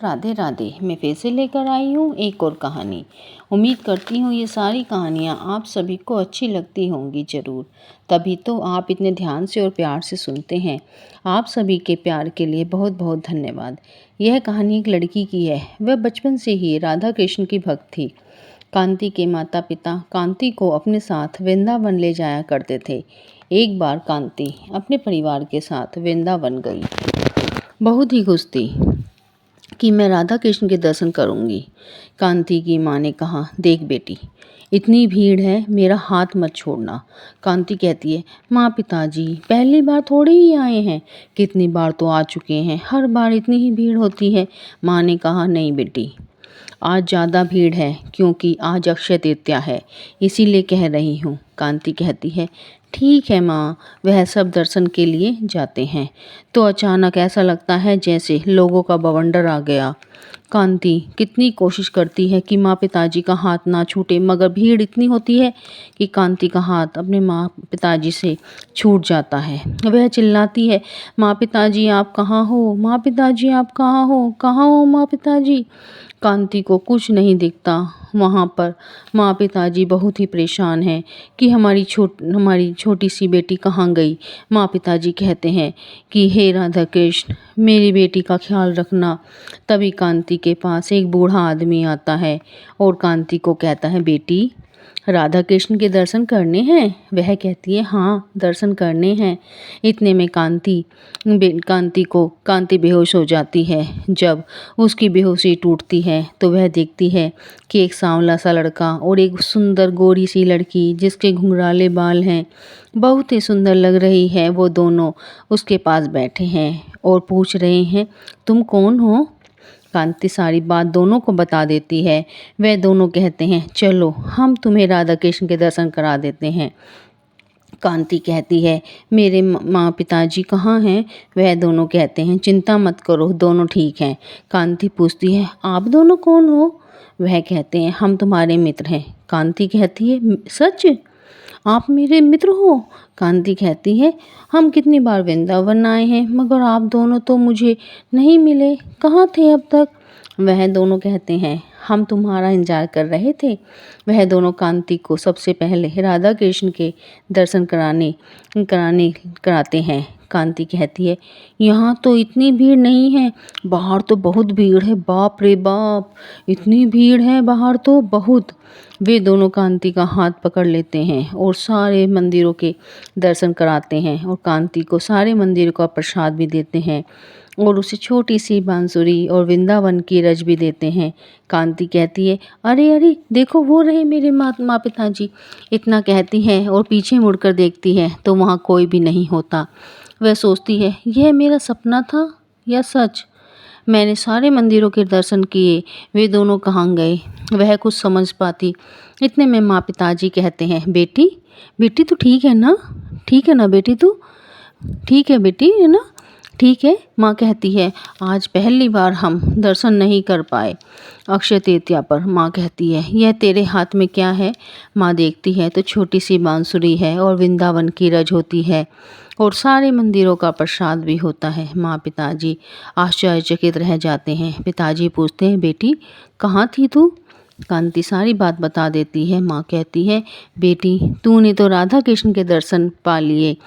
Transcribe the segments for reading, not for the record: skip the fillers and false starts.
राधे राधे। मैं फिर से लेकर आई हूँ एक और कहानी। उम्मीद करती हूँ ये सारी कहानियाँ आप सभी को अच्छी लगती होंगी ज़रूर, तभी तो आप इतने ध्यान से और प्यार से सुनते हैं। आप सभी के प्यार के लिए बहुत बहुत धन्यवाद। यह कहानी एक लड़की की है। वह बचपन से ही राधा कृष्ण की भक्त थी। कांति के माता पिता कांति को अपने साथ वृंदावन ले जाया करते थे। एक बार कांति अपने परिवार के साथ वृंदावन गई। बहुत ही खुश थी कि मैं राधा कृष्ण के दर्शन करूंगी। कांति की माँ ने कहा, देख बेटी, इतनी भीड़ है, मेरा हाथ मत छोड़ना। कांति कहती है, माँ पिताजी पहली बार थोड़ी ही आए हैं, कितनी बार तो आ चुके हैं, हर बार इतनी ही भीड़ होती है। माँ ने कहा, नहीं बेटी, आज ज़्यादा भीड़ है क्योंकि आज अक्षय तृतीया है, इसीलिए कह रही हूँ। कांति कहती है, ठीक है माँ। वह सब दर्शन के लिए जाते हैं तो अचानक ऐसा लगता है जैसे लोगों का बवंडर आ गया। कांति कितनी कोशिश करती है कि माँ पिताजी का हाथ ना छूटे, मगर भीड़ इतनी होती है कि कांति का हाथ अपने माँ पिताजी से छूट जाता है। वह चिल्लाती है, माँ पिताजी आप कहाँ हो, माँ पिताजी आप कहाँ हो, कहाँ हो माँ पिताजी। कांति को कुछ नहीं दिखता। वहाँ पर माँ पिताजी बहुत ही परेशान हैं कि हमारी छोटी सी बेटी कहाँ गई। माँ पिताजी कहते हैं कि हे राधा कृष्ण, मेरी बेटी का ख्याल रखना। तभी कांति के पास एक बूढ़ा आदमी आता है और कांति को कहता है, बेटी राधा कृष्ण के दर्शन करने हैं। वह कहती है, हाँ दर्शन करने हैं। इतने में कांति बेहोश हो जाती है। जब उसकी बेहोशी टूटती है तो वह देखती है कि एक सांवला सा लड़का और एक सुंदर गोरी सी लड़की जिसके घुंघराले बाल हैं, बहुत ही सुंदर लग रही है, वो दोनों उसके पास बैठे हैं और पूछ रहे हैं, तुम कौन हो। कांति सारी बात दोनों को बता देती है। वह दोनों कहते हैं, चलो हम तुम्हें राधा कृष्ण के दर्शन करा देते हैं। कांति कहती है, मेरे माँ पिताजी कहाँ हैं। वह दोनों कहते हैं, चिंता मत करो, दोनों ठीक हैं। कांति पूछती है, आप दोनों कौन हो। वह कहते हैं, हम तुम्हारे मित्र हैं। कांति कहती है, सच, आप मेरे मित्र हो। कांति कहती है, हम कितनी बार वृंदावन आए हैं मगर आप दोनों तो मुझे नहीं मिले, कहाँ थे अब तक। वह दोनों कहते हैं, हम तुम्हारा इंतजार कर रहे थे। वह दोनों कांति को सबसे पहले राधा कृष्ण के दर्शन कराते हैं। कांति कहती है, यहाँ तो इतनी भीड़ नहीं है, बाहर तो बहुत भीड़ है, बाप रे बाप, इतनी भीड़ है बाहर तो बहुत। वे दोनों कांति का हाथ पकड़ लेते हैं और सारे मंदिरों के दर्शन कराते हैं और कांति को सारे मंदिरों का प्रसाद भी देते हैं और उसे छोटी सी बांसुरी और वृंदावन की रज भी देते हैं। कांति कहती है, अरे अरे देखो, वो रहे मेरे माँ पिताजी। इतना कहती है और पीछे मुड़कर देखती है तो वहाँ कोई भी नहीं होता। वह सोचती है, यह मेरा सपना था या सच। मैंने सारे मंदिरों के दर्शन किए, वे दोनों कहाँ गए। वह कुछ समझ पाती। इतने में माँ पिताजी कहते हैं, बेटी बेटी तू ठीक है ना, ठीक है ना बेटी, तू ठीक है बेटी, है ना, ठीक है। माँ कहती है, आज पहली बार हम दर्शन नहीं कर पाए अक्षय तृतीया पर। माँ कहती है, यह तेरे हाथ में क्या है। माँ देखती है तो छोटी सी बांसुरी है और वृंदावन की रज होती है और सारे मंदिरों का प्रसाद भी होता है। माँ पिताजी आश्चर्यचकित रह जाते हैं। पिताजी पूछते हैं, बेटी कहाँ थी तू। कांति सारी बात बता देती है। माँ कहती है, बेटी तूने तो राधा कृष्ण के दर्शन पा लिए,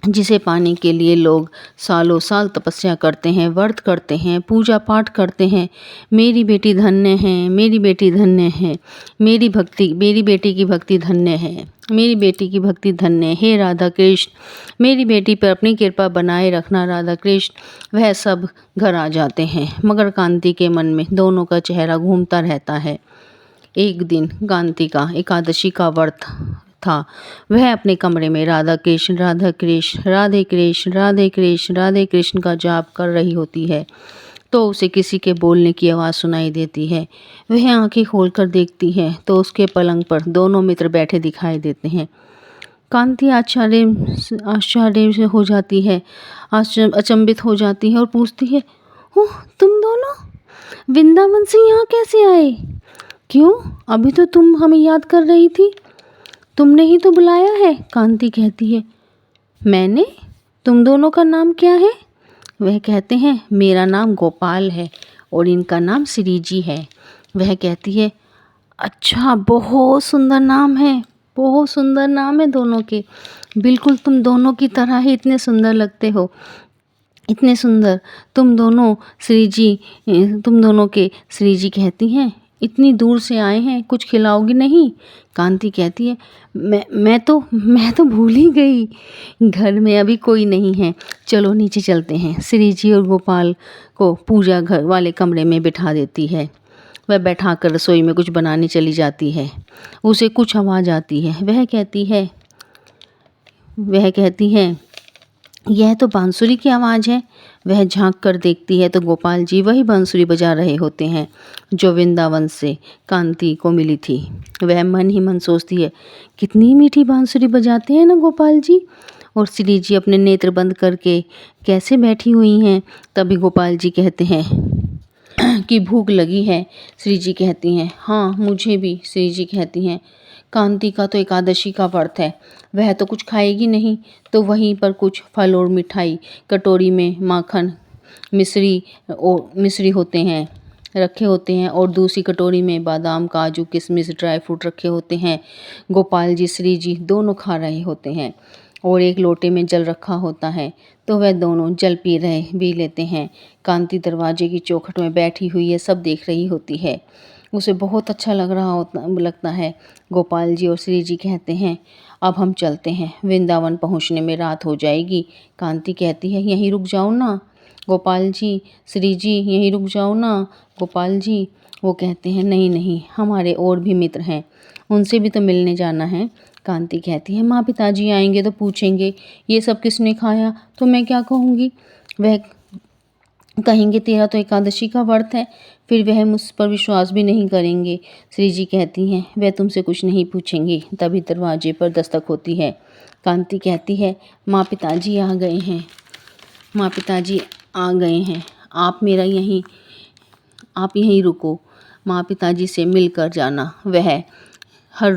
जिसे पाने के लिए लोग सालों साल तपस्या करते हैं, व्रत करते हैं, पूजा पाठ करते हैं। मेरी बेटी धन्य है, मेरी बेटी धन्य है, मेरी बेटी की भक्ति धन्य है, मेरी बेटी की भक्ति धन्य है। हे राधा कृष्ण, मेरी बेटी पर अपनी कृपा बनाए रखना राधा कृष्ण। वह सब घर आ जाते हैं मगर कांति के मन में दोनों का चेहरा घूमता रहता है। एक दिन कांति का एकादशी का व्रत था। वह अपने कमरे में राधा कृष्ण राधा कृष्ण राधे कृष्ण राधे कृष्ण राधे कृष्ण का जाप कर रही होती है तो उसे किसी के बोलने की आवाज़ सुनाई देती है। वह आंखें खोलकर देखती है तो उसके पलंग पर दोनों मित्र बैठे दिखाई देते हैं। कांति आश्चर्य से हो जाती है, अचंभित हो जाती है और पूछती है, ओह तुम दोनों वृंदावन से यहाँ कैसे आए। क्यों, अभी तो तुम हमें याद कर रही थी, तुमने ही तो बुलाया है। कांति कहती है, मैंने। तुम दोनों का नाम क्या है। वह कहते हैं, मेरा नाम गोपाल है और इनका नाम श्री जी है। वह कहती है, अच्छा, बहुत सुंदर नाम है, बहुत सुंदर नाम है दोनों के, बिल्कुल तुम दोनों की तरह ही इतने सुंदर लगते हो, इतने सुंदर तुम दोनों श्री जी। तुम दोनों के श्री जी कहती हैं, इतनी दूर से आए हैं, कुछ खिलाओगी नहीं? कांति कहती है, मैं तो भूल ही गई, घर में अभी कोई नहीं है, चलो नीचे चलते हैं। श्री जी और गोपाल को पूजा घर वाले कमरे में बिठा देती है। वह बैठाकर रसोई में कुछ बनाने चली जाती है। उसे कुछ आवाज़ आती है। वह कहती है, यह तो बांसुरी की आवाज़ है। वह झांक कर देखती है तो गोपाल जी वही बांसुरी बजा रहे होते हैं जो वृंदावन से कांति को मिली थी। वह मन ही मन सोचती है, कितनी मीठी बांसुरी बजाते हैं ना गोपाल जी। और श्री जी अपने नेत्र बंद करके कैसे बैठी हुई हैं। तभी गोपाल जी कहते हैं कि भूख लगी है। श्री जी कहती हैं, हाँ मुझे भी। श्री जी कहती हैं, कांति का तो एकादशी का व्रत है, वह तो कुछ खाएगी नहीं, तो वहीं पर कुछ फल और मिठाई, कटोरी में माखन मिश्री होते हैं रखे होते हैं और दूसरी कटोरी में बादाम, काजू, किशमिश, ड्राई फ्रूट रखे होते हैं। गोपाल जी श्री जी दोनों खा रहे होते हैं और एक लोटे में जल रखा होता है, तो वह दोनों जल पी लेते हैं। कांति दरवाजे की चौखट में बैठी हुई है, सब देख रही होती है। उसे बहुत अच्छा लगता है। गोपाल जी और श्री जी कहते हैं, अब हम चलते हैं, वृंदावन पहुंचने में रात हो जाएगी। कांति कहती है, यहीं रुक जाओ ना गोपाल जी। श्री जी, यहीं रुक जाओ ना गोपाल जी। वो कहते हैं, नहीं नहीं, हमारे और भी मित्र हैं, उनसे भी तो मिलने जाना है। कांति कहती है, माँ पिताजी आएंगे तो पूछेंगे ये सब किसने खाया, तो मैं क्या कहूँगी? वह कहेंगे तेरा तो एकादशी का व्रत है, फिर वह मुझ पर विश्वास भी नहीं करेंगे। श्री जी कहती हैं, वह तुमसे कुछ नहीं पूछेंगे। तभी दरवाजे पर दस्तक होती है। कांति कहती है, माँ पिताजी आ गए हैं, माँ पिताजी आ गए हैं, आप यहीं रुको, माँ पिताजी से मिलकर जाना। वह हर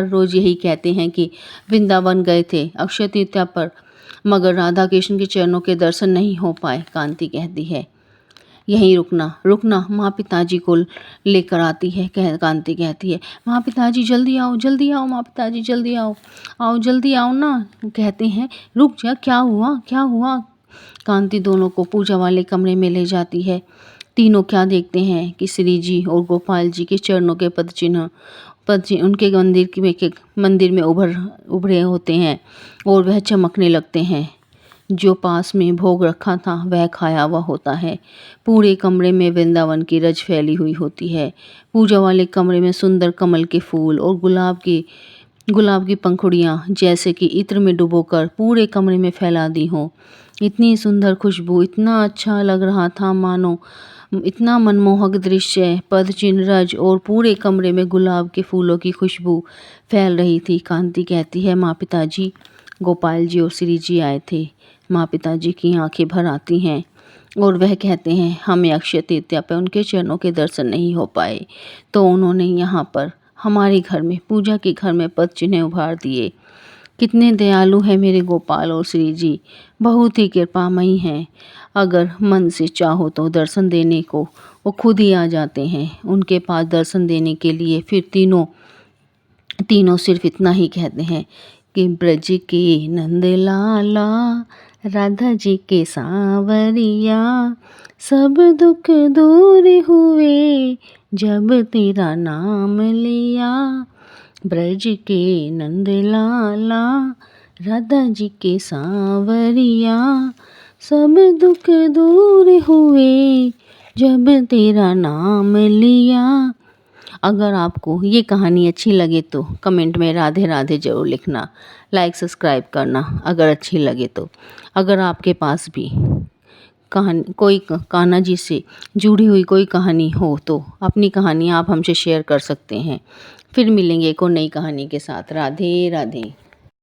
रोज़ यही कहते हैं कि वृंदावन गए थे अक्षय तृतीया पर, मगर राधा कृष्ण के चरणों के दर्शन नहीं हो पाए। कांति कहती है, यहीं रुकना, माँ पिताजी को लेकर आती है। कांति कहती है, माँ पिताजी जल्दी आओ, माँ पिताजी जल्दी जल्दी आओ ना। कहते हैं, रुक जा, क्या हुआ? कांति दोनों को पूजा वाले कमरे में ले जाती है। तीनों क्या देखते हैं कि श्री जी और गोपाल जी के चरणों के पद चिन्ह उनके मंदिर में उभरे होते हैं और वह चमकने लगते हैं। जो पास में भोग रखा था वह खाया हुआ होता है। पूरे कमरे में वृंदावन की रज फैली हुई होती है। पूजा वाले कमरे में सुंदर कमल के फूल और गुलाब की पंखुड़ियाँ जैसे कि इत्र में डुबोकर पूरे कमरे में फैला दी हों। इतनी सुंदर खुशबू, इतना अच्छा लग रहा था मानो इतना मनमोहक दृश्य, पद चिन्ह, रज और पूरे कमरे में गुलाब के फूलों की खुशबू फैल रही थी। कांति कहती है, माँ पिताजी, गोपाल जी और श्री जी आए थे। माँ पिताजी की आंखें भर आती हैं और वह कहते हैं, हमें अक्षय तृतीया पर उनके चरणों के दर्शन नहीं हो पाए, तो उन्होंने यहाँ पर हमारे घर में, पूजा के घर में पद चिन्ह उभार दिए। कितने दयालु हैं मेरे गोपाल और श्री जी, बहुत ही कृपामयी हैं। अगर मन से चाहो तो दर्शन देने को वो खुद ही आ जाते हैं। उनके पास दर्शन देने के लिए फिर तीनों सिर्फ इतना ही कहते हैं कि ब्रज के नंद लाला, राधा जी के सांवरिया, सब दुख दूर हुए जब तेरा नाम लिया। ब्रज के नंद लाला, राधा जी के सांवरिया, सब दुख दूर हुए जब तेरा नाम लिया। अगर आपको ये कहानी अच्छी लगे तो कमेंट में राधे राधे ज़रूर लिखना, लाइक सब्सक्राइब करना अगर अच्छी लगे तो। अगर आपके पास भी कोई कान्हा जी से जुड़ी हुई कोई कहानी हो तो अपनी कहानी आप हमसे शेयर कर सकते हैं। फिर मिलेंगे एक और नई कहानी के साथ। राधे राधे।